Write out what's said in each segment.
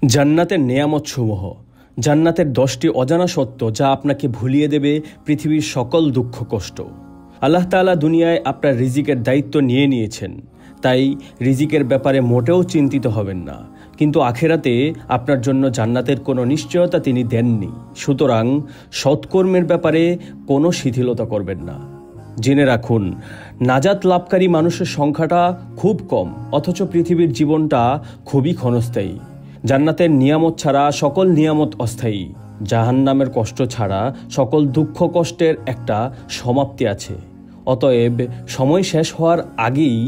জান্নাতের নেয়ামতসমূহ। জান্নাতের 10টি অজানা সত্য যা আপনাকে ভুলিয়ে দেবে পৃথিবীর সকল দুঃখ কষ্ট। আল্লাহ তাআলা দুনিয়ায় আপনার রিজিকের দায়িত্ব নিয়েছেন, তাই রিজিকের ব্যাপারে মোটেও চিন্তিত হবেন না। কিন্তু আখেরাতে আপনার জন্য জান্নাতের কোনো নিশ্চয়তা তিনি দেননি। সুতরাং সৎকর্মের ব্যাপারে কোনো শিথিলতা করবেন না। জেনে রাখুন, নাজাত লাভকারী মানুষের সংখ্যাটা খুব কম, অথচ পৃথিবীর জীবনটা খুবই ক্ষণস্থায়ী। জান্নাতের নিয়ামত ছাড়া সকল নিয়ামত অস্থায়ী। জাহান্নামের কষ্ট ছাড়া সকল দুঃখ কষ্টের একটা সমাপ্তি আছে। অতএব সময় শেষ হওয়ার আগেই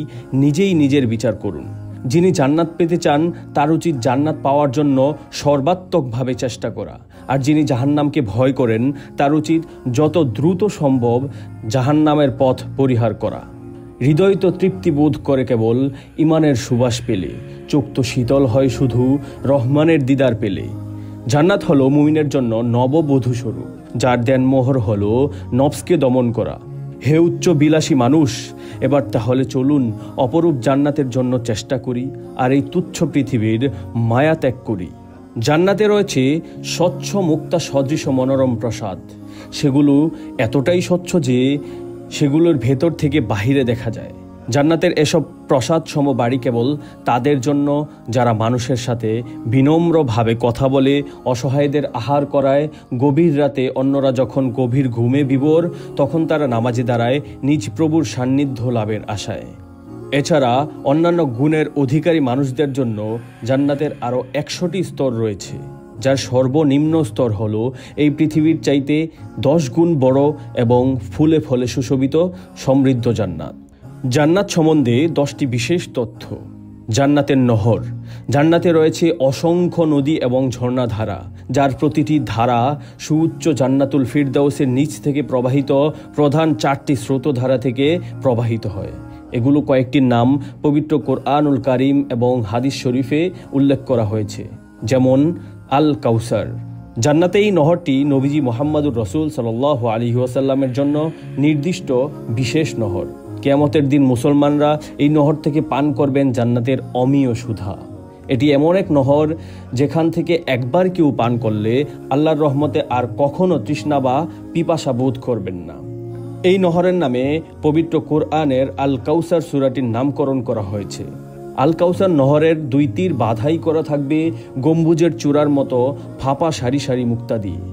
নিজেই নিজের বিচার করুন। যিনি জান্নাত পেতে চান তার উচিত জান্নাত পাওয়ার জন্য সর্বাত্মকভাবে চেষ্টা করা, আর যিনি জাহান্নামকে ভয় করেন তার উচিত যত দ্রুত সম্ভব জাহান্নামের পথ পরিহার করা। হৃদয় তো তৃপ্তি বোধ করে কেবল ইমানের সুবাস পেলে, চোখ তো শীতল হয় শুধু রহমানের দিদার পেলে। জান্নাত হলো মুমিনের জন্য নববধূ স্বরূপ, যার দেনমোহর হলো নফসকে দমন করা। হে উচ্চ বিলাসী মানুষ, এবার তাহলে চলুন অপরূপ জান্নাতের জন্য চেষ্টা করি, আর এই তুচ্ছ পৃথিবীর মায়া ত্যাগ করি। জান্নাতে রয়েছে স্বচ্ছ মুক্তা সদৃশ মনোরম প্রসাদ। সেগুলো এতটাই স্বচ্ছ যে সেগুলোর ভেতর থেকে বাহিরে দেখা যায়। জান্নাতের এসব প্রসাদ সম বাড়ি কেবল তাদের জন্য যারা মানুষের সাথে বিনম্রভাবে কথা বলে, অসহায়দের আহার করায়, গভীর রাতে অন্যরা যখন গভীর ঘুমে বিভোর তখন তারা নামাজে দাঁড়ায় নিজ প্রভুর সান্নিধ্য লাভের আশায়। এছাড়া অন্যান্য গুণের অধিকারী মানুষদের জন্য জান্নাতের আরও 100টি স্তর রয়েছে, যার সর্বনিম্ন স্তর হলো এই পৃথিবীর চাইতে 10 গুণ বড় এবং ফুলে ফলে সুশোভিত সমৃদ্ধ জান্নাত। জান্নাত সম্বন্ধে 10টি বিশেষ তথ্য। জান্নাতের নহর। জান্নাতে রয়েছে অসংখ্য নদী এবং ঝর্ণাধারা, যার প্রতিটি ধারা সুউচ্চ জান্নাতুল ফিরদাউসের নিচ থেকে প্রবাহিত প্রধান 4টি স্রোতধারা থেকে প্রবাহিত হয়। এগুলো কয়েকটির নাম পবিত্র কোরআনুল কারিম এবং হাদিস শরীফে উল্লেখ করা হয়েছে, যেমন আল কাউসার। জান্নাতে এই নহরটি নবীজি মুহাম্মদুর রাসূল সাল্লাল্লাহু আলাইহি ওয়াসাল্লামের জন্য নির্দিষ্ট বিশেষ নহর। কিয়ামতের দিন মুসলমানরা এই নহর থেকে পান করবেন জান্নাতের অমীয় সুধা। এটি এমন এক নহর যেখান থেকে একবার কেউ পান করলে আল্লাহর রহমতে আর কখনো তৃষ্ণা বা পিপাসা বোধ করবেন না। এই নহরের নামে পবিত্র কোরআনের আল কাউসার সূরাটির নামকরণ করা হয়েছে। আল কাউসার নহরের 2 তীর বাধাই করা থাকবে গম্বুজের চূড়ার মতো ফাঁপা সারি সারি মুক্তা দিয়ে।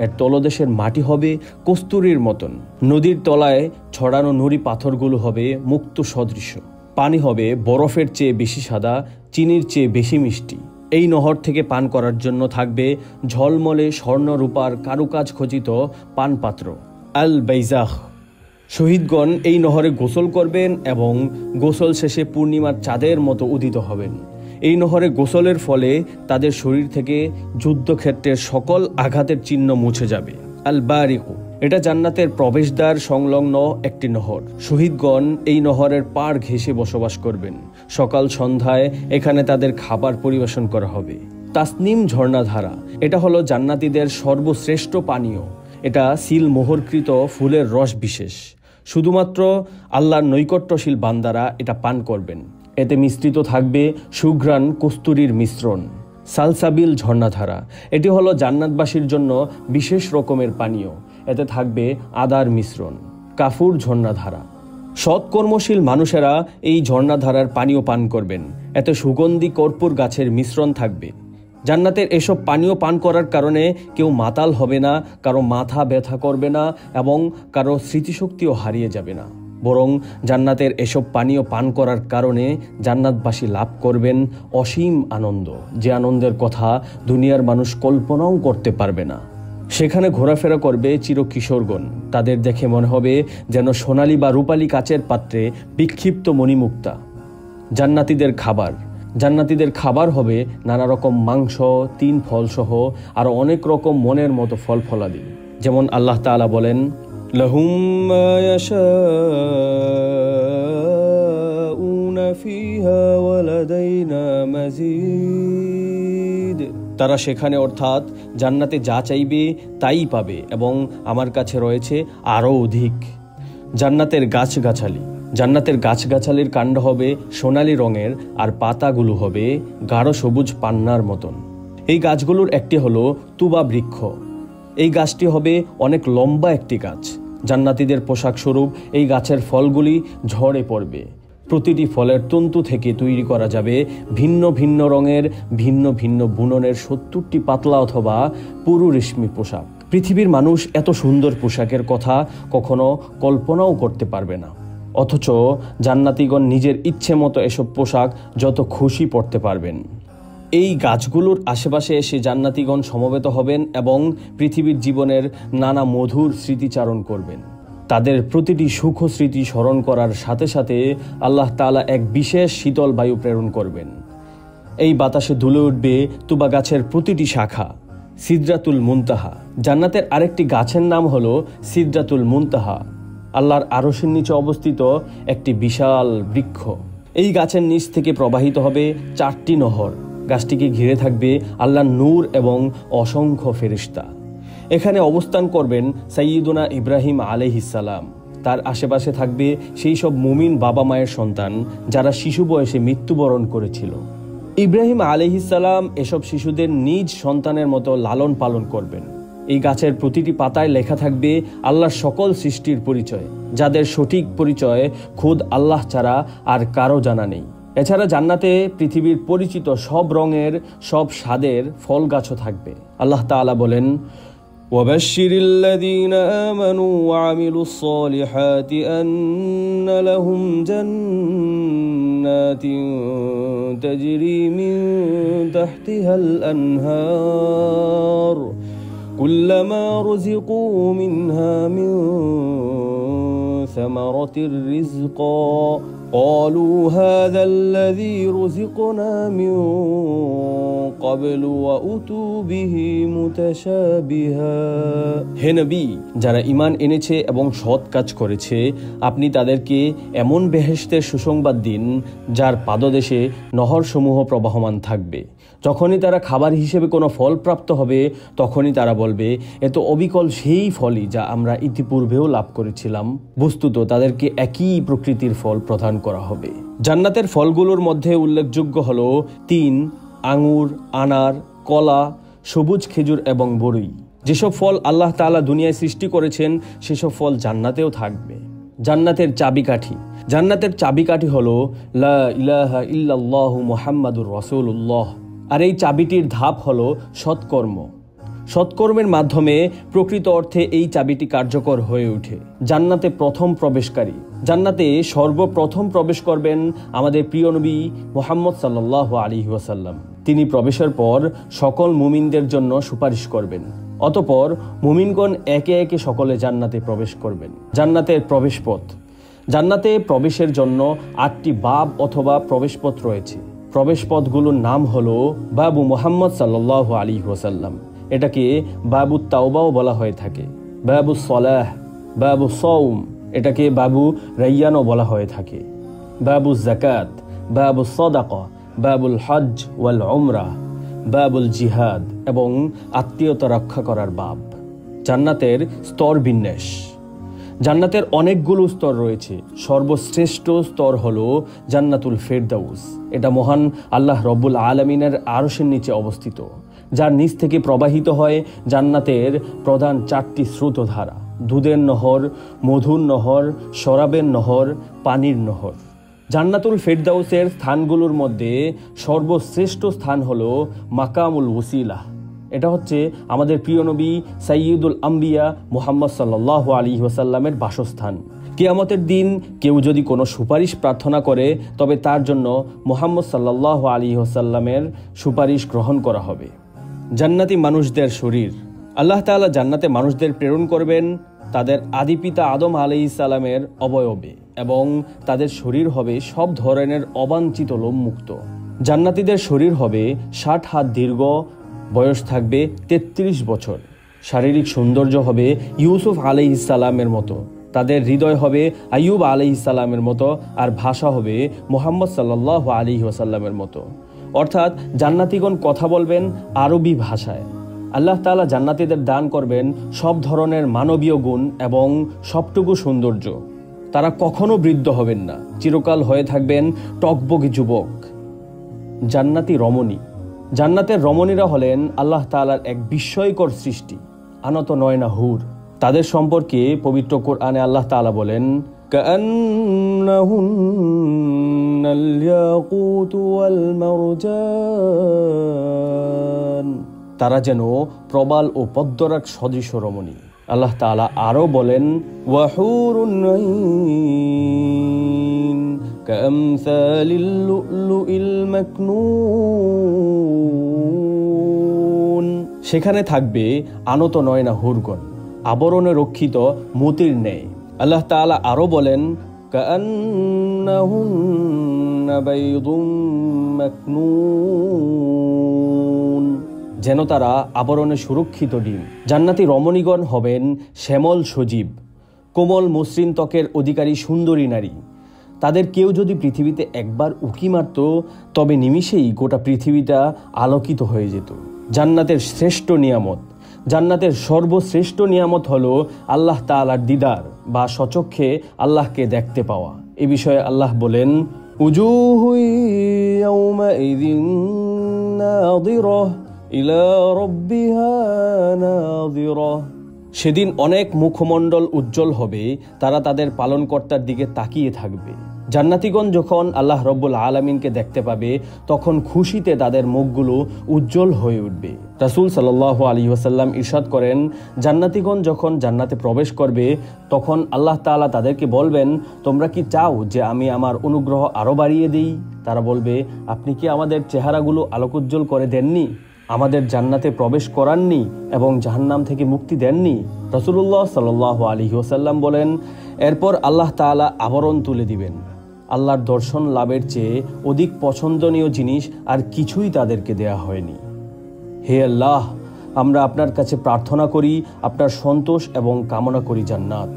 এর তলদেশের মাটি হবে কস্তুরীর মতন। নদীর তলায় ছড়ানো নুড়ি পাথরগুলো হবে মুক্ত সদৃশ্য। পানি হবে বরফের চেয়ে বেশি সাদা, চিনির চেয়ে বেশি মিষ্টি। এই নহর থেকে পান করার জন্য থাকবে ঝলমলে স্বর্ণ রূপার কারুকাজ খচিত পানপাত্র। আল বাইজাখ। শহীদগণ এই নহরে গোসল করবেন এবং গোসল শেষে পূর্ণিমার চাঁদের মতো উদিত হবেন। এই নহরে গোসলের ফলে তাদের শরীর থেকে যুদ্ধক্ষেত্রের সকল আঘাতের চিহ্ন মুছে যাবে। আল বারিকু। এটা জান্নাতের প্রবেশদ্বার সংলগ্ন একটি নহর। শহীদগণ এই নহরের পাড় ঘেঁষে বসবাস করবেন। সকাল সন্ধ্যায় এখানে তাদের খাবার পরিবেশন করা হবে। তাসনিম ঝর্ণাধারা। এটা হলো জান্নাতীদের সর্বশ্রেষ্ঠ পানীয়। এটা সিল মোহরকৃত ফুলের রস বিশেষ। শুধুমাত্র আল্লাহর নৈকট্যশীল বান্দারা এটা পান করবেন। এতে মিশ্রিত থাকবে সুঘ্রাণ কস্তুরীর মিশ্রণ। সালসাবিল ঝর্ণাধারা। এটি হলো জান্নাতবাসীর জন্য বিশেষ রকমের পানীয়। এতে থাকবে আদার মিশ্রণ। কাফুর ঝর্ণাধারা। সৎকর্মশীল মানুষেরা এই ঝর্ণাধারার পানীয় পান করবেন। এতে সুগন্ধি কর্পূর গাছের মিশ্রণ থাকবে। জান্নাতের এসব পানীয় পান করার কারণে কেউ মাতাল হবে না, কারো মাথা ব্যথা করবে না এবং কারো স্মৃতিশক্তিও হারিয়ে যাবে না। বরং জান্নাতের এসব পানীয় পান করার কারণে জান্নাতবাসী লাভ করবেন অসীম আনন্দ, যে আনন্দের কথা দুনিয়ার মানুষ কল্পনাও করতে পারবে না। সেখানে ঘোরাফেরা করবে চিরকিশোরগণ। তাদের দেখে মনে হবে যেন সোনালী বা রূপালী কাচের পাত্রে বিক্ষিপ্ত মণিমুক্তা। জান্নাতীদের খাবার। জান্নাতীদের খাবার হবে নানা রকম মাংস, 3 ফলসহ আরও অনেক রকম মনের মতো ফল ফলাদি। যেমন আল্লাহ তাআলা বলেন, লাহুম মা ইয়াশাউনা ফিহা ওয়া লাদাইনা মাজিদ। তারা সেখানে অর্থাৎ জান্নাতে যা চাইবে তাই পাবে এবং আমার কাছে রয়েছে আরও অধিক। জান্নাতের গাছগাছালি। জান্নাতের গাছগাছালির কাণ্ড হবে সোনালী রঙের আর পাতাগুলো হবে গাঢ় সবুজ পান্নার মতন। এই গাছগুলোর একটি হলো তুবা বৃক্ষ। এই গাছটি হবে অনেক লম্বা একটি গাছ। জান্নাতীদের পোশাক স্বরূপ এই গাছের ফলগুলি ঝরে পড়বে। প্রতিটি ফলের তন্তু থেকে তৈরি করা যাবে ভিন্ন ভিন্ন রঙের, ভিন্ন ভিন্ন বুননের 70টি পাতলা অথবা পুরু রেশমি পোশাক। পৃথিবীর মানুষ এত সুন্দর পোশাকের কথা কখনো কল্পনাও করতে পারবে না, অথচ জান্নাতীগণ নিজের ইচ্ছে মতো এসব পোশাক যত খুশি পরতে পারবেন। এই গাছগুলোর আশেপাশে এসে জান্নাতীগণ সমবেত হবেন এবং পৃথিবীর জীবনের নানা মধুর স্মৃতিচারণ করবেন। তাদের প্রতিটি সুখ স্মৃতি স্মরণ করার সাথে সাথে আল্লাহ তাআলা এক বিশেষ শীতল বায়ু প্রেরণ করবেন। এই বাতাসে দুলে উঠবে তুবা গাছের প্রতিটি শাখা। সিদরাতুল মুনতাহা, জান্নাতের আরেকটি গাছের নাম হলো সিদরাতুল মুনতাহা, আল্লাহর আরশের নিচে অবস্থিত একটি বিশাল বৃক্ষ। এই গাছের নিচ থেকে প্রবাহিত হবে 4টি নহর। গাছটিকে ঘিরে থাকবে আল্লাহর নূর এবং অসংখ্য ফেরেশতা। এখানে অবস্থান করবেন সাইয়্যিদুনা ইব্রাহিম আলাইহিস সালাম। তার আশেপাশে থাকবে সেই সব মুমিন বাবা মায়ের সন্তান যারা শিশু বয়সে মৃত্যুবরণ করেছিল। ইব্রাহিম আলাইহিস সালাম এসব শিশুদের নিজ সন্তানের মতো লালন পালন করবেন। এই গাছের প্রতিটি পাতায় লেখা থাকবে আল্লাহর সকল সৃষ্টির পরিচয়, যাদের সঠিক পরিচয় খোদ আল্লাহ ছাড়া আর কারো জানা নেই। এছাড়া জান্নাতে পৃথিবীর পরিচিত সব রঙের, সব স্বাদের ফল গাছও থাকবে। আল্লাহ তাআলা বলেন, وبشر الذين آمنوا وعملوا الصالحات أن لهم جنات تجري من تحتها الأنهار كلما رزقوا منها من ثمرة رزقا قالوا هذا الذي رزقنا من قبل وأتوا به متشابها। হে নবী, যারা ঈমান এনেছে এবং সৎ কাজ করেছে, আপনি তাদেরকে এমন বেহেশতের সুসংবাদ দিন যার পাদদেশে নহরসমূহ প্রবাহমান থাকবে। যখনই তারা খাবার হিসেবে কোনো ফল প্রাপ্ত হবে, তখনই তারা বলবে, এ তো অবিকল সেই ফলই যা আমরা ইতিপূর্বেও লাভ করেছিলাম। বস্তুত তাদেরকে একই প্রকৃতির ফল প্রদান করা হবে। জান্নাতের ফলগুলোর মধ্যে উল্লেখযোগ্য হলো 3, আঙ্গুর, আনার, কলা, সবুজ খেজুর এবং বরই। যেসব ফল আল্লাহ তাআলা দুনিয়ায় সৃষ্টি করেছেন সেসব ফল জান্নাতেও থাকবে। জান্নাতের চাবিকাঠি, জান্নাতের চাবিকাঠি হলো লা ইলাহা ইল্লাল্লাহু মুহাম্মাদুর রাসূলুল্লাহ। আর এই চাবিটির ধাপ হলো সৎকর্ম। সৎকর্মের মাধ্যমে প্রকৃত অর্থে এই চাবিটি কার্যকর হয়ে ওঠে। জান্নাতে প্রথম প্রবেশকারী, জান্নাতে সর্বপ্রথম প্রবেশ করবেন আমাদের প্রিয় নবী মুহাম্মদ সাল্লাল্লাহু আলাইহি ওয়াসাল্লাম। তিনি প্রবেশের পর সকল মুমিনদের জন্য সুপারিশ করবেন। অতঃপর মুমিনগণ একে একে সকলে জান্নাতে প্রবেশ করবেন। জান্নাতের প্রবেশপথ, জান্নাতে প্রবেশের জন্য 8টি বাব অথবা প্রবেশপথ রয়েছে। প্রবেশপথগুলোর নাম হলো বাবু মুহাম্মদ সাল্লাল্লাহু আলাইহি ওয়াসাল্লাম, এটাকে বাবু তাওবাও বলা হয়ে থাকে। বাবু সলাহ, বাবু সওম, এটাকে বাবু রাইয়ানও বলা হয়ে থাকে। বাবু যাকাত, বাবু সাদাকা, বাবুল হজ ওয়াল উমরাহ, বাবুল জিহাদ এবং আত্মীয়তা রক্ষা করার বাব। জান্নাতের স্তর বিন্যাস, জান্নাতের অনেকগুলো স্তর রয়েছে। সর্বশ্রেষ্ঠ স্তর হলো জান্নাতুল ফেরদাউস। এটা মহান আল্লাহ রব্বুল আলামিনের আরশের নিচে অবস্থিত, যার নিচ থেকে প্রবাহিত হয় জান্নাতের প্রধান 4টি স্রোতধারা: দুধের নহর, মধুর নহর, শরাবের নহর, পানির নহর। জান্নাতুল ফেরদাউসের স্থানগুলোর মধ্যে সর্বশ্রেষ্ঠ স্থান হলো মাকামুল ওসিলাহ। এটা হচ্ছে আমাদের প্রিয় নবী সাইয়্যিদুল আম্বিয়া মুহাম্মদ সাল্লাল্লাহু আলাইহি ওয়াসাল্লামের বাসস্থান। কিয়ামতের দিন কেউ যদি কোনো সুপারিশ প্রার্থনা করে, তবে তার জন্য মুহাম্মদ সাল্লাল্লাহু আলাইহি ওয়াসাল্লামের সুপারিশ গ্রহণ করা হবে। জান্নাতি মানুষদের শরীর, আল্লাহ তাআলা জান্নাতে মানুষদের প্রেরণ করবেন তাদের আদি পিতা আদম আলাইহিস সালামের অবয়বে, এবং তাদের শরীর হবে সব ধরনের অবাঞ্ছিত লোমমুক্ত। জান্নাতীদের শরীর হবে 60 হাত দীর্ঘ, বয়স থাকবে 33 বছর। শারীরিক সৌন্দর্য হবে ইউসুফ আলাইহিস সালামের মতো, তাদের হৃদয় হবে আইয়ুব আলাইহিস সালামের মতো, আর ভাষা হবে মুহাম্মদ সাল্লাল্লাহু আলাইহি ওয়াসাল্লামের মতো। অর্থাৎ জান্নাতীগণ কথা বলবেন আরবি ভাষায়। আল্লাহ তাআলা জান্নাতীদের দান করবেন সব ধরনের মানবীয় গুণ এবং সবটুকু সৌন্দর্য। তারা কখনো বৃদ্ধ হবেন না, চিরকাল হয়ে থাকবেন টকবকে যুবক। জান্নাতি রমণী, জান্নাতের রমণীরা হলেন আল্লাহ তাআলার এক বিস্ময়কর সৃষ্টি, আনত নয়না হুর। তাদের সম্পর্কে পবিত্র কোরআনে আল্লাহ তাআলা বলেন, কাআন্নাহুন্নাল ইয়াকুতু ওয়াল মারজান, তারা যেন প্রবাল ও পদ্মরাগ সদৃশ রমণী। আল্লাহ তাআলা আরো বলেন, ওয়াহুরুন আইন কামসালিল লুলুইল মাকনুন, সেখানে থাকবে আনত নয়না হুরগণ, আবরণে রক্ষিত মতির ন্যায়। আল্লাহ তাআলা আরো বলেন, কাআন্নাহুন্না বাইদুম মাকনুন, যেন তারা আবরণে সুরক্ষিত ডিম। জান্নাতি রমণীগণ হবেন শ্যামল সজীব, কোমল মসৃণ ত্বকের অধিকারী সুন্দরী নারী। তাদের কেউ যদি পৃথিবীতে একবার উঁকি মারত, তবে নিমিষেই গোটা পৃথিবীটা আলোকিত হয়ে যেত। জান্নাতের শ্রেষ্ঠ নিয়ামত, জান্নাতের সর্বশ্রেষ্ঠ নিয়ামত হলো আল্লাহ তাআলার দিদার বা স্বচক্ষে আল্লাহকে দেখতে পাওয়া। এ বিষয়ে আল্লাহ বলেন, উজুহু ইয়াউমাইযিন নাযিরাহ ইলা রাব্বিহা নাযিরাহ, সেদিন অনেক মুখমণ্ডল উজ্জ্বল হবে, তারা তাদের পালনকর্তার দিকে তাকিয়ে থাকবে। জান্নাতীগণ যখন আল্লাহ রব্বুল আলামিনকে দেখতে পাবে, তখন খুশিতে তাদের মুখগুলো উজ্জ্বল হয়ে উঠবে। রাসূল সাল্লাল্লাহু আলাইহি ওয়াসাল্লাম ইরশাদ করেন, জান্নাতীগণ যখন জান্নাতে প্রবেশ করবে, তখন আল্লাহ তাআলা তাদেরকে বলবেন, তোমরা কি চাও যে আমি আমার অনুগ্রহ আরো বাড়িয়ে দিই? তারা বলবে, আপনি কি আমাদের চেহারাগুলো আলোকোজ্জ্বল করে দেননি, আমাদের জান্নাতে প্রবেশ করাননি এবং জাহান্নাম থেকে মুক্তি দেননি? রাসূলুল্লাহ সাল্লাল্লাহু আলাইহি ওয়াসাল্লাম বলেন, এরপর আল্লাহ তাআলা আবরণ তুলে দিবেন। আল্লাহর দর্শন লাভের চেয়ে অধিক পছন্দনীয় জিনিস আর কিছুই তাদেরকে দেয়া হয়নি। হে আল্লাহ, আমরা আপনার কাছে প্রার্থনা করি, আপনার সন্তোষ এবং কামনা করি জান্নাত।